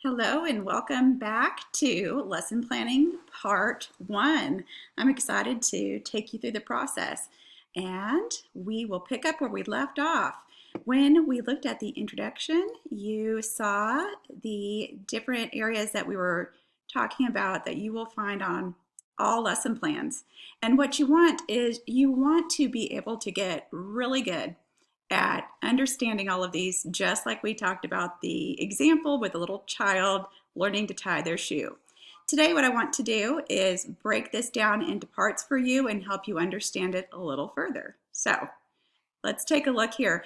Hello and welcome back to Lesson Planning Part 1. I'm excited to take you through the process and we will pick up where we left off. When we looked at the introduction, you saw the different areas that we were talking about that you will find on all lesson plans. And what you want is you want to be able to get really good at understanding all of these, just like we talked about the example with a little child learning to tie their shoe. Today, what I want to do is break this down into parts for you and help you understand it a little further. So let's take a look here.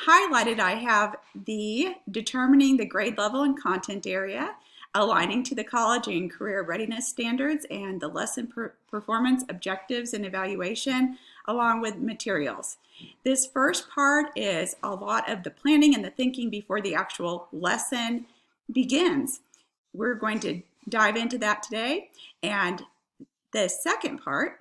Highlighted, I have the determining the grade level and content area, aligning to the college and career readiness standards, and the lesson performance objectives and evaluation, along with materials. This first part is a lot of the planning and the thinking before the actual lesson begins. We're going to dive into that today. And the second part,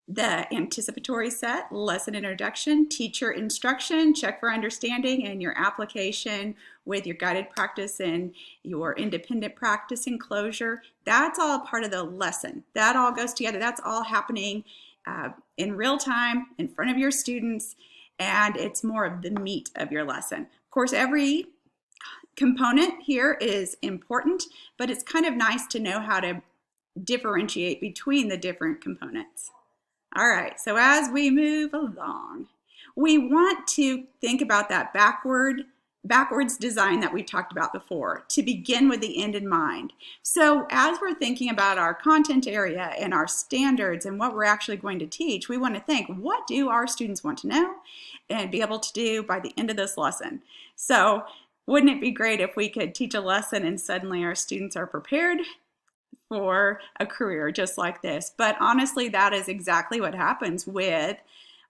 the anticipatory set, lesson introduction, teacher instruction, check for understanding, and your application with your guided practice and your independent practice and closure. That's all part of the lesson. That all goes together. That's all happening in real time in front of your students, and it's more of the meat of your lesson. Of course, every component here is important, but it's kind of nice to know how to differentiate between the different components. All right, so as we move along, we want to think about that backwards design that we talked about before, to begin with the end in mind. So as we're thinking about our content area and our standards and what we're actually going to teach, we want to think, what do our students want to know and be able to do by the end of this lesson? So wouldn't it be great if we could teach a lesson and suddenly our students are prepared for a career just like this? But honestly, that is exactly what happens with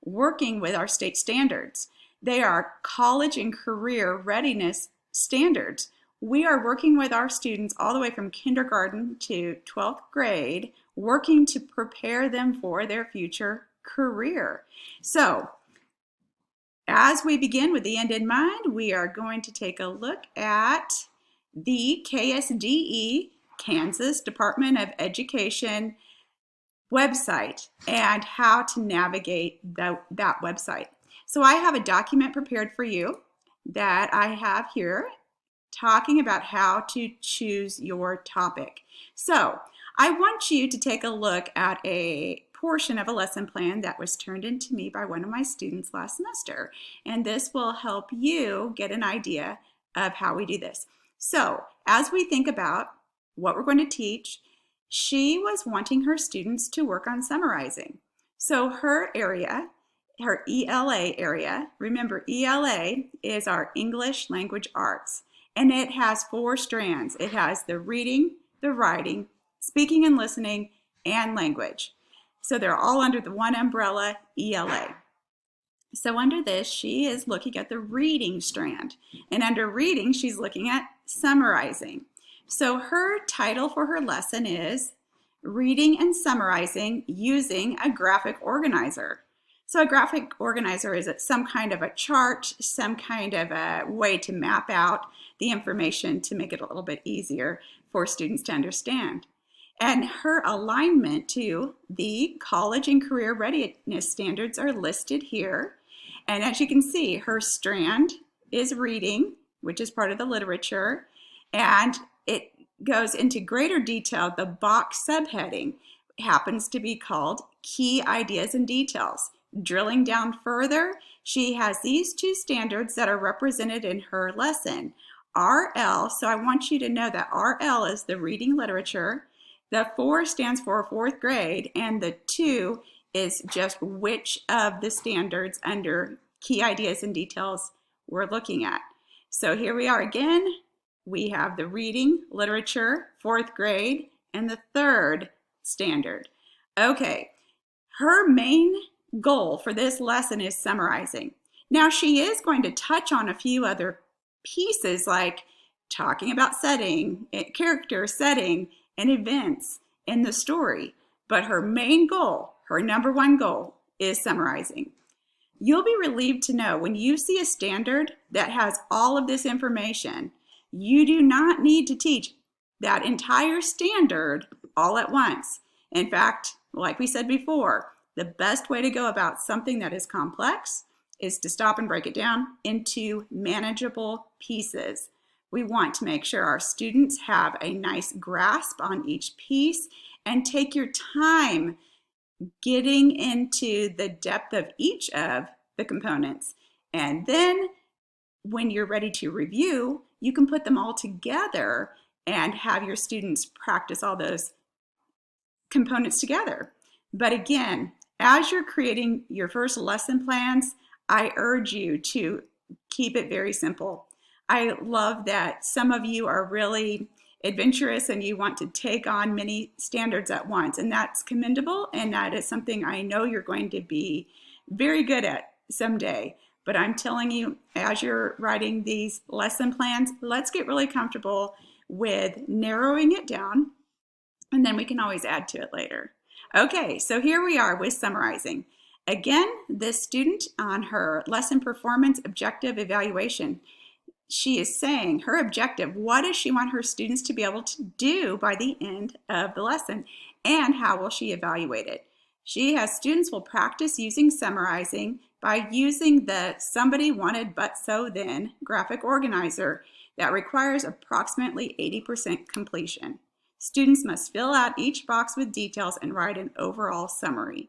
working with our state standards. They are college and career readiness standards. We are working with our students all the way from kindergarten to 12th grade, working to prepare them for their future career. So as we begin with the end in mind, we are going to take a look at the KSDE, Kansas Department of Education website and how to navigate that website. So I have a document prepared for you that I have here talking about how to choose your topic. So I want you to take a look at a portion of a lesson plan that was turned into me by one of my students last semester. And this will help you get an idea of how we do this. So as we think about what we're going to teach, she was wanting her students to work on summarizing. So her area, her ELA area, remember ELA is our English Language Arts, and it has 4 strands. It has the reading, the writing, speaking and listening, and language. So they're all under the one umbrella, ELA. So under this, she is looking at the reading strand, and under reading, she's looking at summarizing. So her title for her lesson is Reading and Summarizing Using a Graphic Organizer. So a graphic organizer is some kind of a chart, some kind of a way to map out the information to make it a little bit easier for students to understand. And her alignment to the college and career readiness standards are listed here. And as you can see, her strand is reading, which is part of the literature, and it goes into greater detail. The box subheading happens to be called Key Ideas and Details. Drilling down further, she has these 2 standards that are represented in her lesson. RL, so I want you to know that RL is the reading literature, the 4 stands for 4th grade, and the 2 is just which of the standards under Key Ideas and Details we're looking at. So here we are again. We have the reading literature, 4th grade, and the 3rd standard. Okay, her main goal for this lesson is summarizing. Now she is going to touch on a few other pieces like talking about setting, character setting, and events in the story. But her main goal, her number 1 goal, is summarizing. You'll be relieved to know when you see a standard that has all of this information You do not need to teach that entire standard all at once. In fact, like we said before, the best way to go about something that is complex is to stop and break it down into manageable pieces. We want to make sure our students have a nice grasp on each piece, and take your time getting into the depth of each of the components. And then when you're ready to review, you can put them all together and have your students practice all those components together. But again, as you're creating your first lesson plans, I urge you to keep it very simple. I love that some of you are really adventurous and you want to take on many standards at once, and that's commendable, and that is something I know you're going to be very good at someday. But I'm telling you, as you're writing these lesson plans, let's get really comfortable with narrowing it down, and then we can always add to it later. Okay, so here we are with summarizing. Again, this student on her lesson performance objective evaluation, she is saying her objective, what does she want her students to be able to do by the end of the lesson, and how will she evaluate it? She has students will practice using summarizing by using the somebody wanted but so then graphic organizer that requires approximately 80% completion. Students must fill out each box with details and write an overall summary.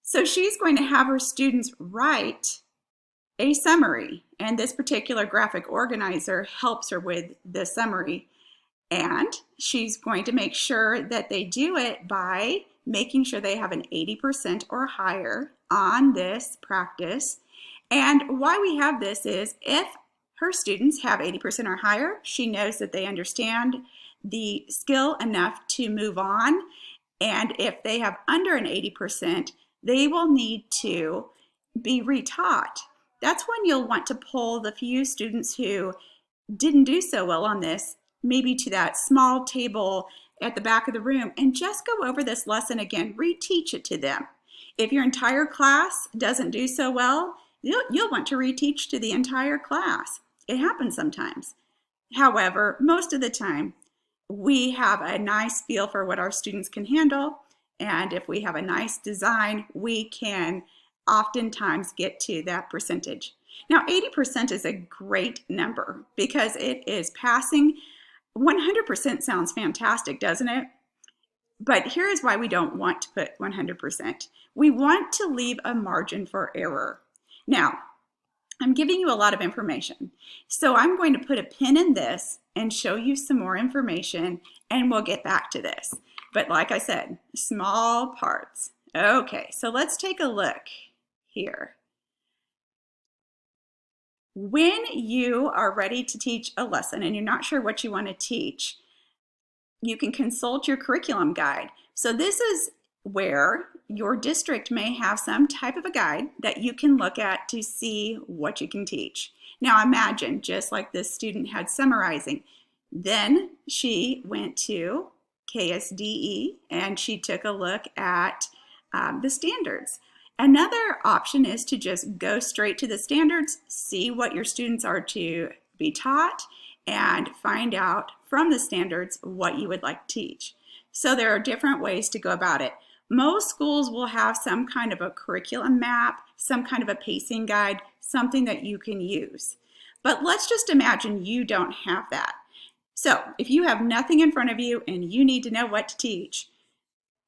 So she's going to have her students write a summary, and this particular graphic organizer helps her with the summary. And she's going to make sure that they do it by making sure they have an 80% or higher on this practice. And why we have this is if her students have 80% or higher, she knows that they understand the skill enough to move on. And if they have under an 80%, they will need to be retaught. That's when you'll want to pull the few students who didn't do so well on this, maybe to that small table at the back of the room, and just go over this lesson again, reteach it to them. If your entire class doesn't do so well, you'll want to reteach to the entire class. It happens sometimes. However, most of the time, we have a nice feel for what our students can handle, and if we have a nice design, we can oftentimes get to that percentage. Now, 80% is a great number because it is passing. 100% sounds fantastic, doesn't it? But here is why we don't want to put 100%. We want to leave a margin for error. Now, I'm giving you a lot of information, so I'm going to put a pin in this and show you some more information, and we'll get back to this. But like I said, small parts. Okay, so let's take a look here. When you are ready to teach a lesson and you're not sure what you want to teach, you can consult your curriculum guide. So this is where your district may have some type of a guide that you can look at to see what you can teach. Now imagine, just like this student had summarizing, then she went to KSDE and she took a look at the standards. Another option is to just go straight to the standards, see what your students are to be taught, and find out from the standards what you would like to teach. So there are different ways to go about it. Most schools will have some kind of a curriculum map, some kind of a pacing guide, something that you can use. But let's just imagine you don't have that. So if you have nothing in front of you and you need to know what to teach,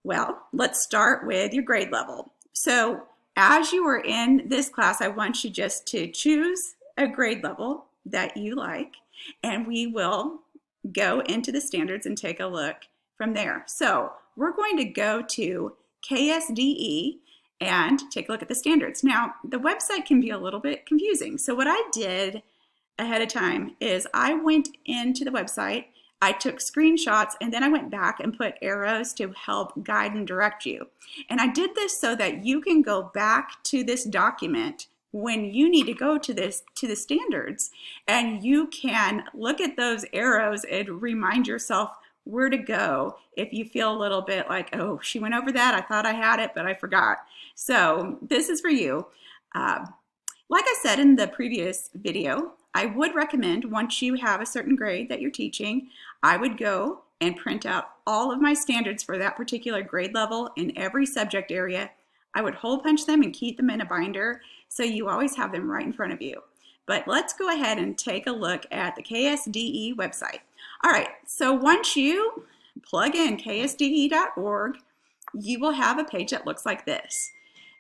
well, let's start with your grade level. So as you are in this class, I want you just to choose a grade level that you like, and we will go into the standards and take a look from there. So we're going to go to KSDE and take a look at the standards. Now, the website can be a little bit confusing. So what I did ahead of time is I went into the website, I took screenshots, and then I went back and put arrows to help guide and direct you. And I did this so that you can go back to this document when you need to go to the standards, and you can look at those arrows and remind yourself where to go if you feel a little bit like, oh, she went over that, I thought I had it, but I forgot. So this is for you. Like I said in the previous video, I would recommend once you have a certain grade that you're teaching, I would go and print out all of my standards for that particular grade level in every subject area. I would hole punch them and keep them in a binder so you always have them right in front of you. But let's go ahead and take a look at the KSDE website. All right, so once you plug in ksde.org, you will have a page that looks like this.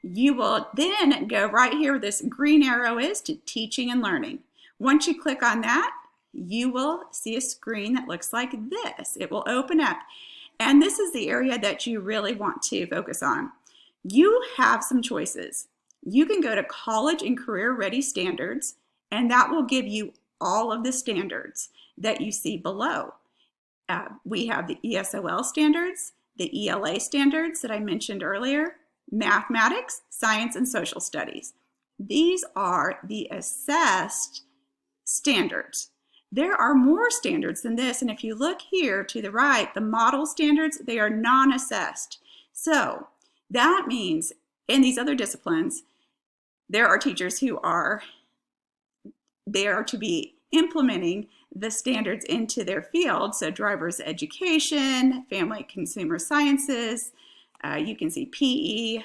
You will then go right here where this green arrow is to teaching and learning. Once you click on that, you will see a screen that looks like this. It will open up, and this is the area that you really want to focus on. You have some choices. You can go to College and Career Ready Standards, and that will give you all of the standards that you see below. We have the ESOL standards, the ELA standards that I mentioned earlier, mathematics, science, and social studies. These are the assessed standards. There are more standards than this, and if you look here to the right, the model standards, they are non-assessed. So that means in these other disciplines, there are teachers who are there to be implementing the standards into their field. So driver's education, family consumer sciences, you can see PE,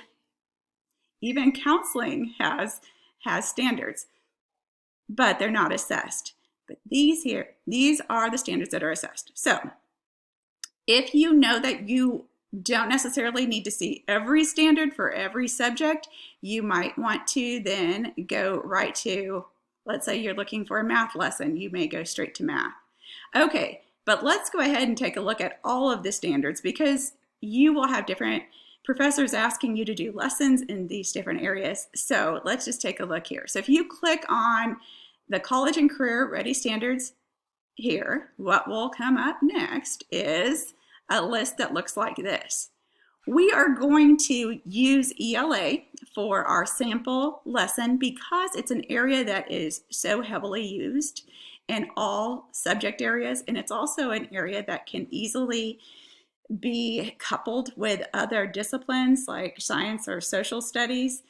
even counseling has standards, but they're not assessed. But these are the standards that are assessed. So if you know that you don't necessarily need to see every standard for every subject, you might want to then go right to, let's say you're looking for a math lesson, you may go straight to math. Okay, but let's go ahead and take a look at all of the standards because you will have different professors asking you to do lessons in these different areas. So let's just take a look here. So if you click on the College and Career Ready Standards here, what will come up next is a list that looks like this. We are going to use ELA for our sample lesson because it's an area that is so heavily used in all subject areas, and it's also an area that can easily be coupled with other disciplines like science or social studies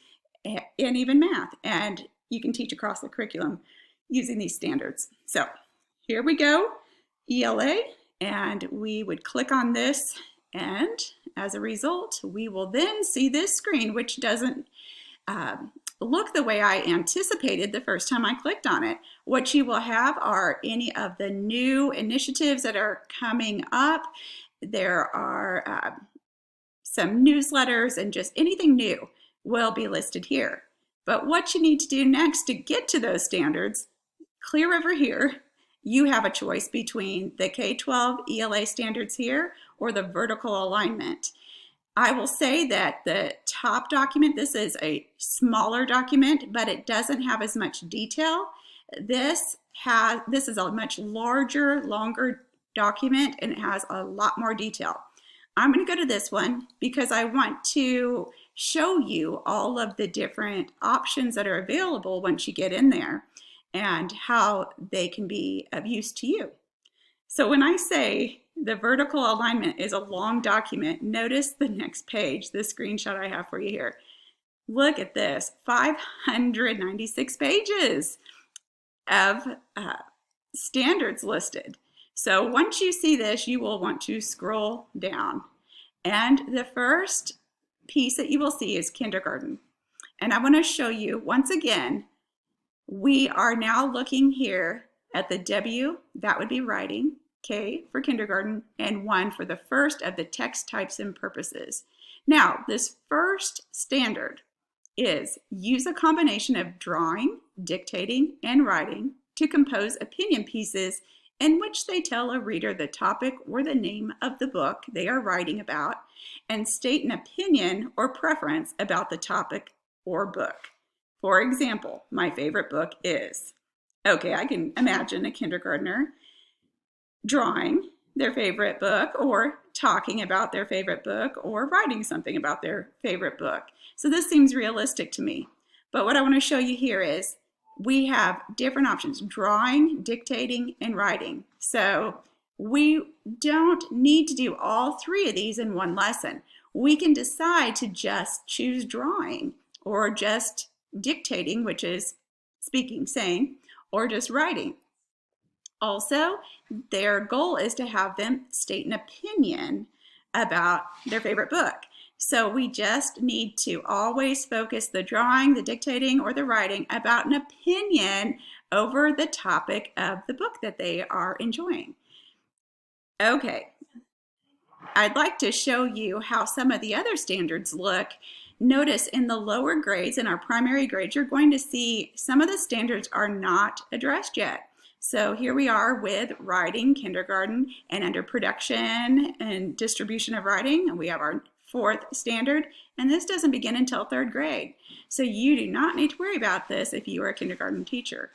and even math, and you can teach across the curriculum using these standards. So here we go, ELA, and we would click on this, and as a result, we will then see this screen, which doesn't look the way I anticipated the first time I clicked on it. What you will have are any of the new initiatives that are coming up. There are some newsletters, and just anything new will be listed here. But what you need to do next to get to those standards, clear over here, you have a choice between the K-12 ELA standards here or the vertical alignment. I will say that the top document, this is a smaller document, but it doesn't have as much detail. This is a much larger, longer document, and it has a lot more detail. I'm going to go to this one because I want to show you all of the different options that are available once you get in there and how they can be of use to you. So when I say the vertical alignment is a long document, notice the next page, this screenshot I have for you here. Look at this, 596 pages of standards listed. So once you see this, you will want to scroll down. And the first piece that you will see is kindergarten. And I want to show you once again, we are now looking here at the W, that would be writing, K for kindergarten, and 1 for the first of the text types and purposes. Now, this first standard is use a combination of drawing, dictating, and writing to compose opinion pieces in which they tell a reader the topic or the name of the book they are writing about and state an opinion or preference about the topic or book. For example, my favorite book is, okay, I can imagine a kindergartner drawing their favorite book or talking about their favorite book or writing something about their favorite book. So this seems realistic to me. But what I want to show you here is we have different options, drawing, dictating, and writing. So we don't need to do all three of these in one lesson. We can decide to just choose drawing or just dictating, which is speaking, saying, or just writing. Also, their goal is to have them state an opinion about their favorite book. So we just need to always focus the drawing, the dictating, or the writing about an opinion over the topic of the book that they are enjoying. Okay, I'd like to show you how some of the other standards look. Notice in the lower grades, in our primary grades, you're going to see some of the standards are not addressed yet. So here we are with writing, kindergarten, and under production and distribution of writing, and we have our 4th standard, and this doesn't begin until 3rd grade. So you do not need to worry about this if you are a kindergarten teacher.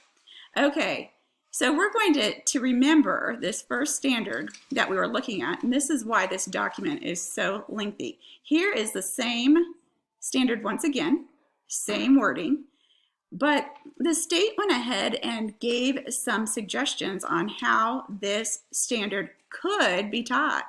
Okay, so we're going to remember this first standard that we were looking at, and this is why this document is so lengthy. Here is the same standard once again, same wording, but the state went ahead and gave some suggestions on how this standard could be taught.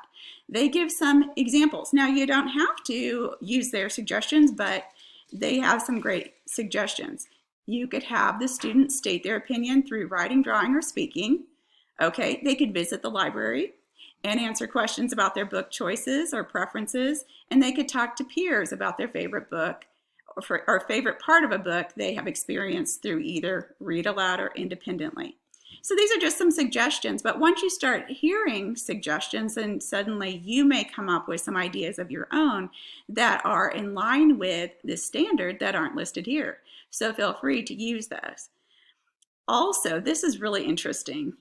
They give some examples. Now, you don't have to use their suggestions, but they have some great suggestions. You could have the students state their opinion through writing, drawing, or speaking. Okay, they could visit the library and answer questions about their book choices or preferences, and they could talk to peers about their favorite book or favorite part of a book they have experienced through either read aloud or independently. So these are just some suggestions, but once you start hearing suggestions, then suddenly you may come up with some ideas of your own that are in line with this standard that aren't listed here. So feel free to use those. Also, this is really interesting.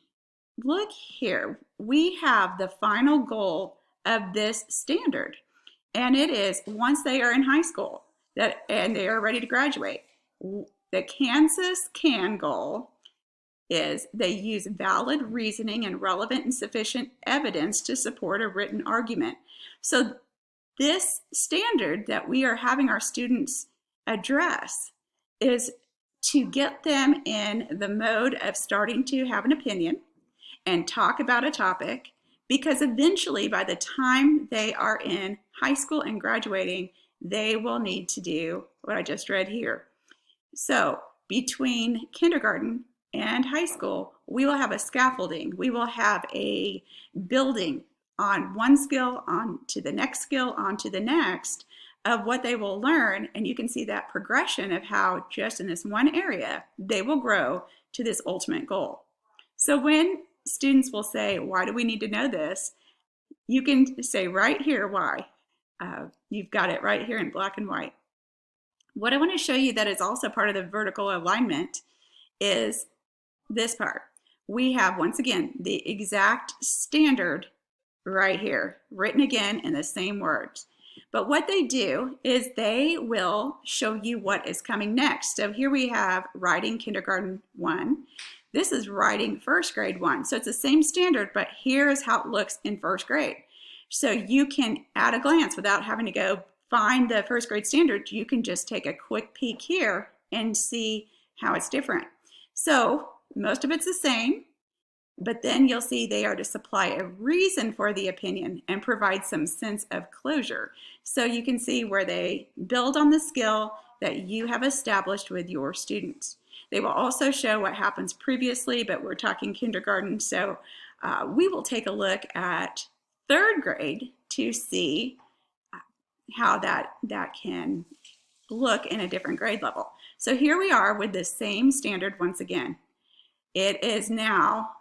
Look here, we have the final goal of this standard, and it is once they are in high school and they are ready to graduate. The Kansas CAN goal is they use valid reasoning and relevant and sufficient evidence to support a written argument. So this standard that we are having our students address is to get them in the mode of starting to have an opinion and talk about a topic, because eventually by the time they are in high school and graduating, they will need to do what I just read here. So between kindergarten and high school, we will have a scaffolding. We will have a building on one skill, on to the next skill, on to the next of what they will learn. And you can see that progression of how just in this one area, they will grow to this ultimate goal. So when students will say, why do we need to know this? You can say right here why. You've got it right here in black and white. What I want to show you that is also part of the vertical alignment is this part. We have, once again, the exact standard right here, written again in the same words. But what they do is they will show you what is coming next. So here we have writing kindergarten 1. This is writing first grade 1. So it's the same standard, but here is how it looks in first grade. So you can, at a glance, without having to go find the first grade standard, you can just take a quick peek here and see how it's different. So most of it's the same, but then you'll see they are to supply a reason for the opinion and provide some sense of closure. So you can see where they build on the skill that you have established with your students. They will also show what happens previously, but we're talking kindergarten, so we will take a look at third grade to see how that can look in a different grade level. So here we are with the same standard once again. It is now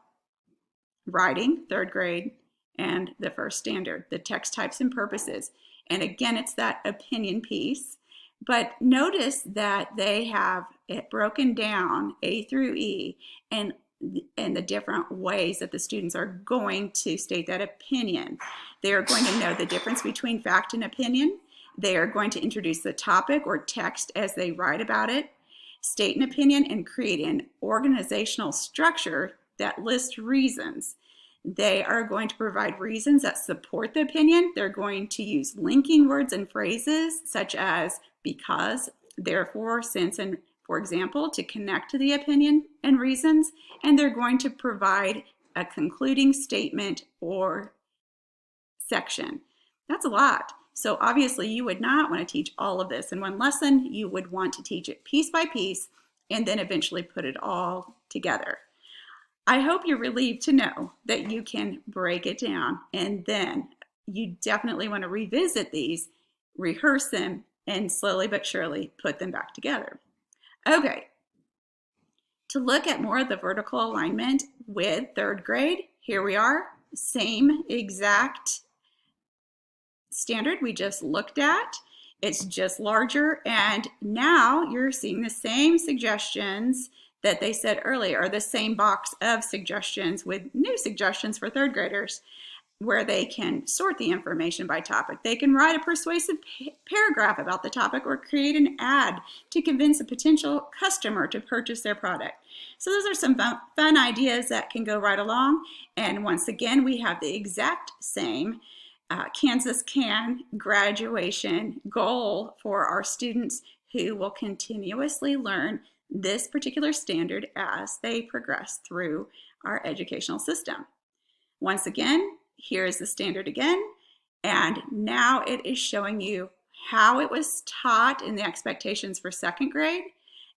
writing, third grade, and the first standard, the text types and purposes. And again, it's that opinion piece. But notice that they have it broken down A through E and the different ways that the students are going to state that opinion. They are going to know the difference between fact and opinion. They are going to introduce the topic or text as they write about it, state an opinion, and create an organizational structure that lists reasons. They are going to provide reasons that support the opinion. They're going to use linking words and phrases such as because, therefore, since, and for example, to connect to the opinion and reasons. And they're going to provide a concluding statement or section. That's a lot. So obviously you would not want to teach all of this in one lesson. You would want to teach it piece by piece and then eventually put it all together. I hope you're relieved to know that you can break it down, and then you definitely want to revisit these, rehearse them, and slowly but surely put them back together. Okay, to look at more of the vertical alignment with third grade, here we are, same exact standard we just looked at. It's just larger, and now you're seeing the same suggestions that they said earlier, or the same box of suggestions with new suggestions for third graders, where they can sort the information by topic. They can write a persuasive paragraph about the topic or create an ad to convince a potential customer to purchase their product. So those are some fun ideas that can go right along. And once again, we have the exact same Kansas Can graduation goal for our students who will continuously learn this particular standard as they progress through our educational system. Once again, here is the standard again, and now it is showing you how it was taught in the expectations for second grade,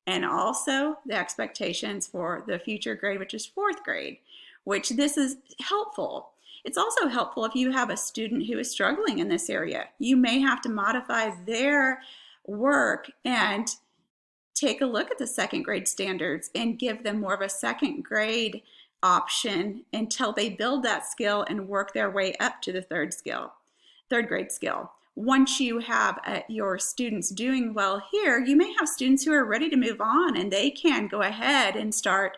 and also the expectations for the future grade, which is fourth grade, which this is helpful. It's also helpful if you have a student who is struggling in this area. You may have to modify their work and take a look at the second grade standards and give them more of a second grade option until they build that skill and work their way up to the third grade skill. Once you have your students doing well here, you may have students who are ready to move on, and they can go ahead and start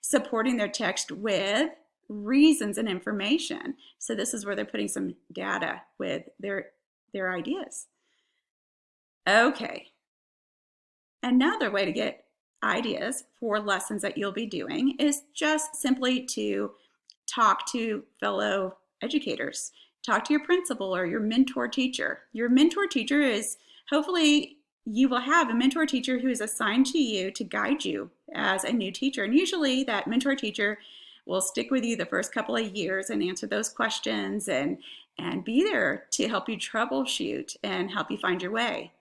supporting their text with reasons and information. So this is where they're putting some data with their ideas. Okay. Another way to get ideas for lessons that you'll be doing is just simply to talk to fellow educators. Talk to your principal or your mentor teacher. Your mentor teacher is, hopefully you will have a mentor teacher who is assigned to you to guide you as a new teacher. And usually that mentor teacher will stick with you the first couple of years and answer those questions and be there to help you troubleshoot and help you find your way.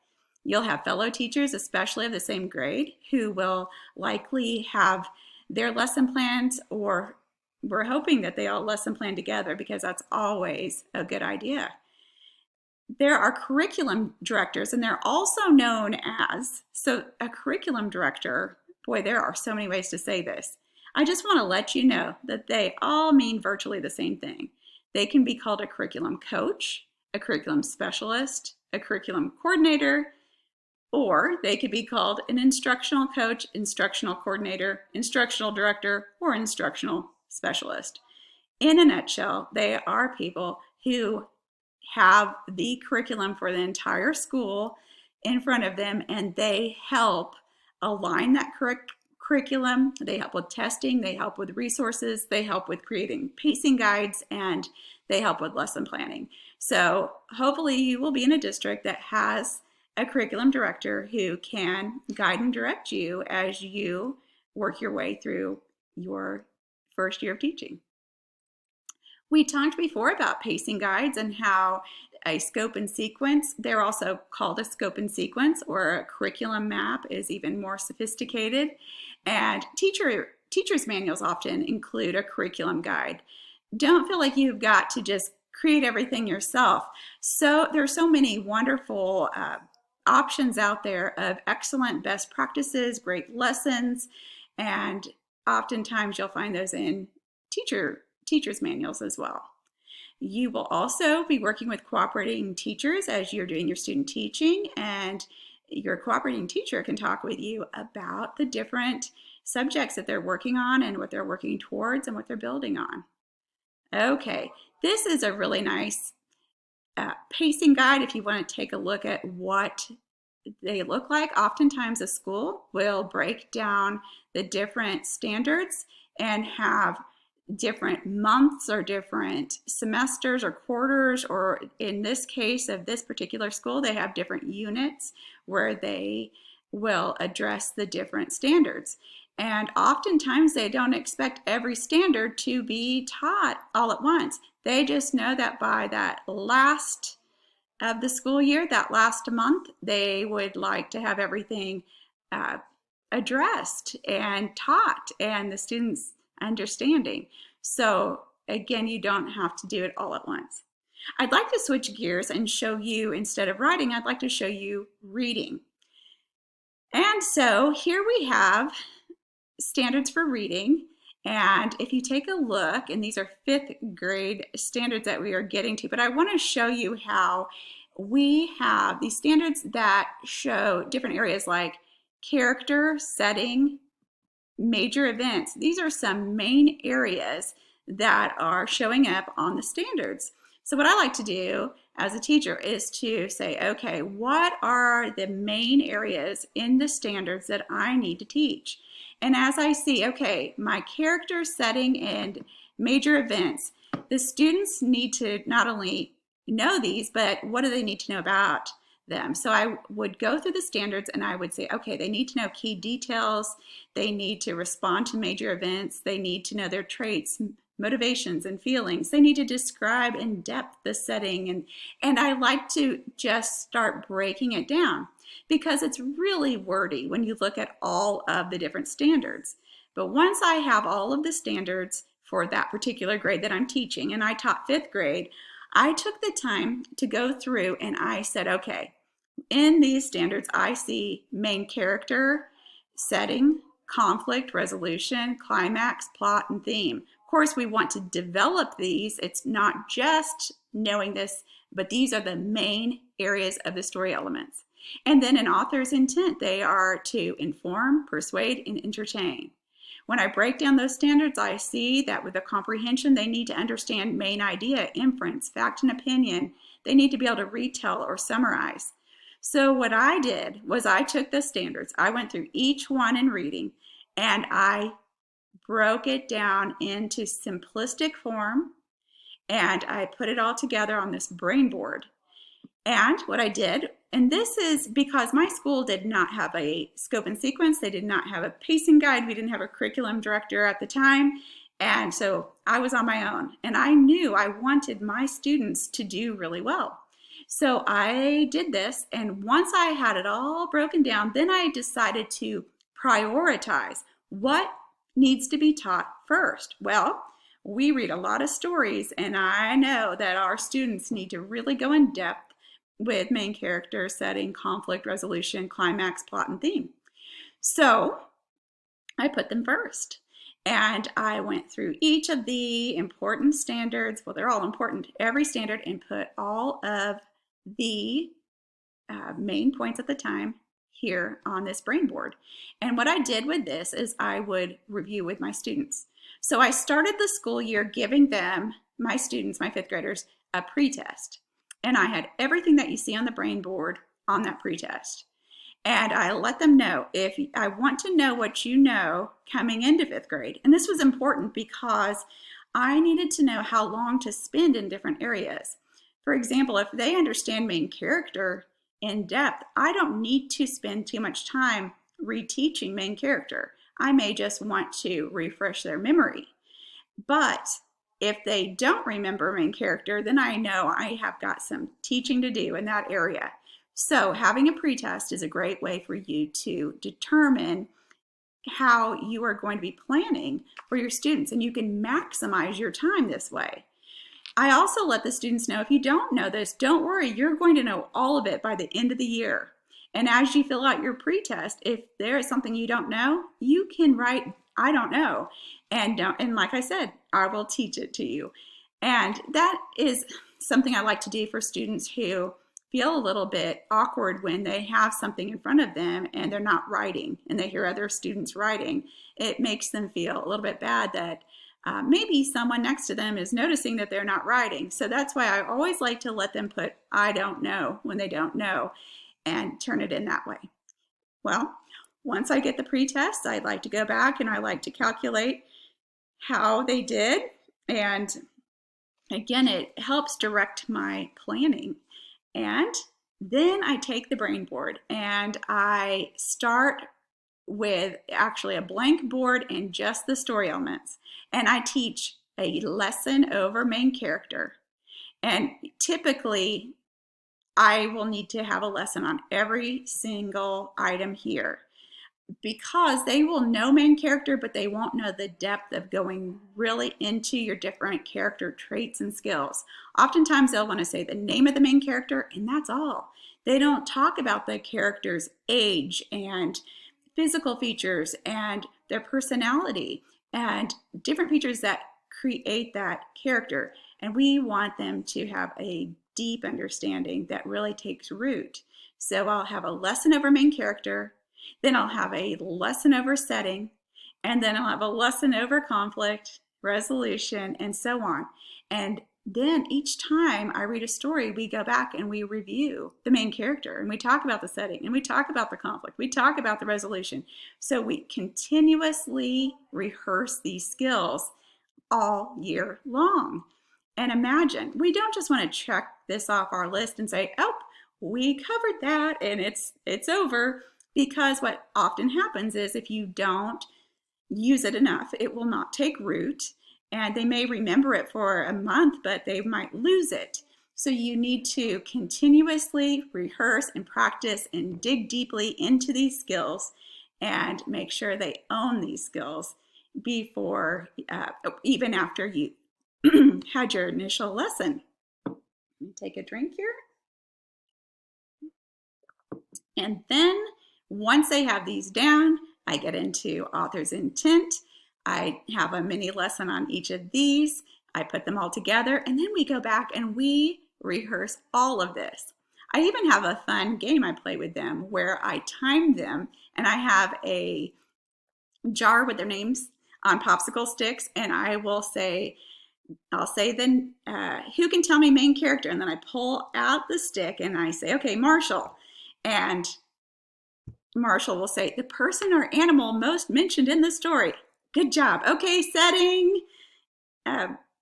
You'll have fellow teachers, especially of the same grade, who will likely have their lesson plans, or we're hoping that they all lesson plan together, because that's always a good idea. There are curriculum directors, and they're also known as, so a curriculum director, boy, there are so many ways to say this. I just want to let you know that they all mean virtually the same thing. They can be called a curriculum coach, a curriculum specialist, a curriculum coordinator, or they could be called an instructional coach, instructional coordinator, instructional director, or instructional specialist. In a nutshell, they are people who have the curriculum for the entire school in front of them, and they help align that curriculum. They help with testing, they help with resources, they help with creating pacing guides, and they help with lesson planning. So hopefully you will be in a district that has a curriculum director who can guide and direct you as you work your way through your first year of teaching. We talked before about pacing guides and how a scope and sequence, they're also called a scope and sequence, or a curriculum map is even more sophisticated. And teachers' manuals often include a curriculum guide. Don't feel like you've got to just create everything yourself. So there are so many wonderful options out there of excellent best practices, great lessons, and oftentimes you'll find those in teachers' manuals as well. You will also be working with cooperating teachers as you're doing your student teaching, and your cooperating teacher can talk with you about the different subjects that they're working on and what they're working towards and what they're building on. Okay, this is a really nice pacing guide if you want to take a look at what they look like. Oftentimes a school will break down the different standards and have different months or different semesters or quarters, or in this case of this particular school, they have different units where they will address the different standards. And oftentimes they don't expect every standard to be taught all at once. They just know that by that last of the school year, that last month, they would like to have everything addressed and taught and the students understanding. So again, you don't have to do it all at once. I'd like to switch gears and show you, instead of writing, I'd like to show you reading. And so here we have standards for reading. And if you take a look, and these are 5th grade standards that we are getting to, but I want to show you how we have these standards that show different areas like character, setting, major events. These are some main areas that are showing up on the standards. So what I like to do as a teacher is to say, okay, what are the main areas in the standards that I need to teach? And as I see, okay, my character, setting, and major events, the students need to not only know these, but what do they need to know about them? So I would go through the standards and I would say, okay, they need to know key details, they need to respond to major events, they need to know their traits, motivations, and feelings. They need to describe in depth the setting. And I like to just start breaking it down because it's really wordy when you look at all of the different standards. But once I have all of the standards for that particular grade that I'm teaching, and I taught 5th grade, I took the time to go through and I said, okay, in these standards, I see main character, setting, conflict, resolution, climax, plot, and theme. Of course, we want to develop these. It's not just knowing this, but these are the main areas of the story elements. And then an author's intent, they are to inform, persuade, and entertain. When I break down those standards, I see that with a comprehension, they need to understand main idea, inference, fact, and opinion. They need to be able to retell or summarize. So what I did was I took the standards, I went through each one in reading, and I broke it down into simplistic form, and I put it all together on this brain board. And what I did, and this is because my school did not have a scope and sequence, they did not have a pacing guide, we didn't have a curriculum director at the time, and so I was on my own, and I knew I wanted my students to do really well. So I did this, and once I had it all broken down, then I decided to prioritize what needs to be taught first. Well, we read a lot of stories, and I know that our students need to really go in depth with main character, setting, conflict, resolution, climax, plot, and theme. So I put them first. And I went through each of the important standards, well, they're all important, every standard, and put all of the main points at the time here on this brain board. And what I did with this is I would review with my students. So I started the school year giving them, my students, my 5th graders, a pretest. And I had everything that you see on the brain board on that pretest. And I let them know, if I want to know what you know coming into 5th grade. And this was important because I needed to know how long to spend in different areas. For example, if they understand main character in depth, I don't need to spend too much time reteaching main character. I may just want to refresh their memory. But if they don't remember main character, then I know I have got some teaching to do in that area. So having a pretest is a great way for you to determine how you are going to be planning for your students, and you can maximize your time this way. I also let the students know, if you don't know this, don't worry, you're going to know all of it by the end of the year. And as you fill out your pretest, if there is something you don't know, you can write, I don't know. And like I said, I will teach it to you. And that is something I like to do for students who feel a little bit awkward when they have something in front of them and they're not writing and they hear other students writing. It makes them feel a little bit bad that maybe someone next to them is noticing that they're not writing. So that's why I always like to let them put I don't know when they don't know and turn it in that way. Well, once I get the pretest, I'd like to go back and I like to calculate how they did. And again, it helps direct my planning. And then I take the brain board and I start with actually a blank board and just the story elements. And I teach a lesson over main character. And typically, I will need to have a lesson on every single item here. because they will know main character, but they won't know the depth of going really into your different character traits and skills. Oftentimes they'll want to say the name of the main character, and that's all. They don't talk about the character's age and physical features and their personality and different features that create that character. And we want them to have a deep understanding that really takes root. So I'll have a lesson over main character, then I'll have a lesson over setting, and then I'll have a lesson over conflict, resolution, and so on. And then each time I read a story, we go back and we review the main character, and we talk about the setting, and we talk about the conflict, we talk about the resolution. So we continuously rehearse these skills all year long. And imagine, we don't just want to check this off our list and say, oh, we covered that and it's over. Because what often happens is if you don't use it enough, it will not take root, and they may remember it for a month, but they might lose it. So you need to continuously rehearse and practice and dig deeply into these skills and make sure they own these skills before, even after you had your initial lesson. Let me take a drink here. And then once I have these down, I get into author's intent. I have a mini lesson on each of these. I put them all together, and then we go back and we rehearse all of this. I even have a fun game I play with them where I time them, and I have a jar with their names on popsicle sticks, and I'll say then, who can tell me main character? And then I pull out the stick and I say, okay, Marshall. And Marshall will say, the person or animal most mentioned in the story. Good job. Okay, setting,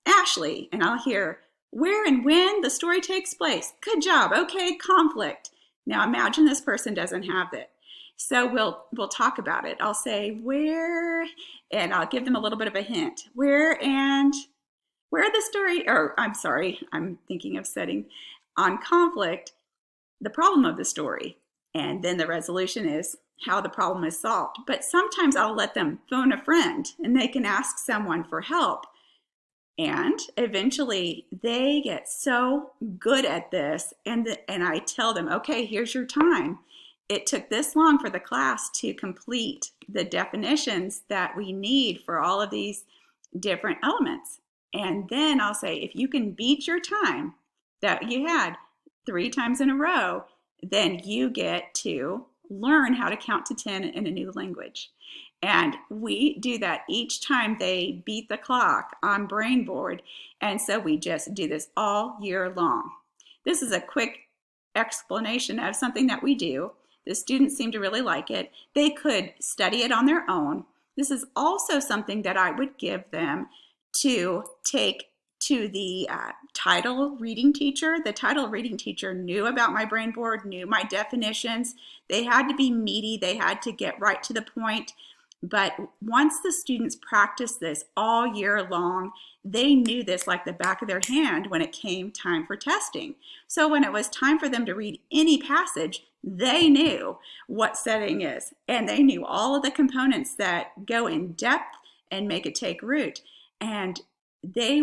Ashley. And I'll hear, where and when the story takes place. Good job. Okay, conflict. Now imagine this person doesn't have it. So we'll talk about it. I'll say where, and I'll give them a little bit of a hint. Where the story, or I'm sorry, I'm thinking of setting on conflict, the problem of the story. And then the resolution is how the problem is solved. But sometimes I'll let them phone a friend and they can ask someone for help. And eventually they get so good at this, and I tell them, okay, here's your time. It took this long for the class to complete the definitions that we need for all of these different elements. And then I'll say, if you can beat your time that you had 3 times in a row, then you get to learn how to count to 10 in a new language. And we do that each time they beat the clock on Brainboard. And so we just do this all year long. This is a quick explanation of something that we do. The students seem to really like it. They could study it on their own. This is also something that I would give them to take to the title reading teacher. The title reading teacher knew about my Brainboard, knew my definitions. They had to be meaty. They had to get right to the point. But once the students practiced this all year long, they knew this like the back of their hand when it came time for testing. So when it was time for them to read any passage, they knew what setting is, and they knew all of the components that go in depth and make it take root. And they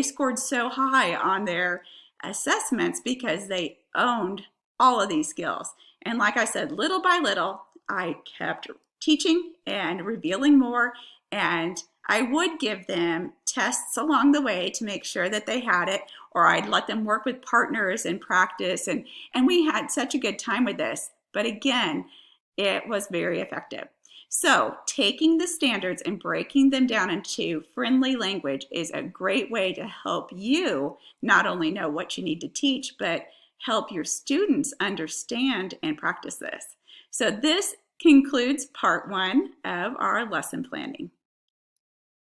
scored so high on their assessments because they owned all of these skills. And like I said, little by little, I kept teaching and revealing more, and I would give them tests along the way to make sure that they had it, or I'd let them work with partners and practice, and we had such a good time with this. But again, it was very effective. So taking the standards and breaking them down into friendly language is a great way to help you not only know what you need to teach, but help your students understand and practice this. So this concludes part 1 of our lesson planning.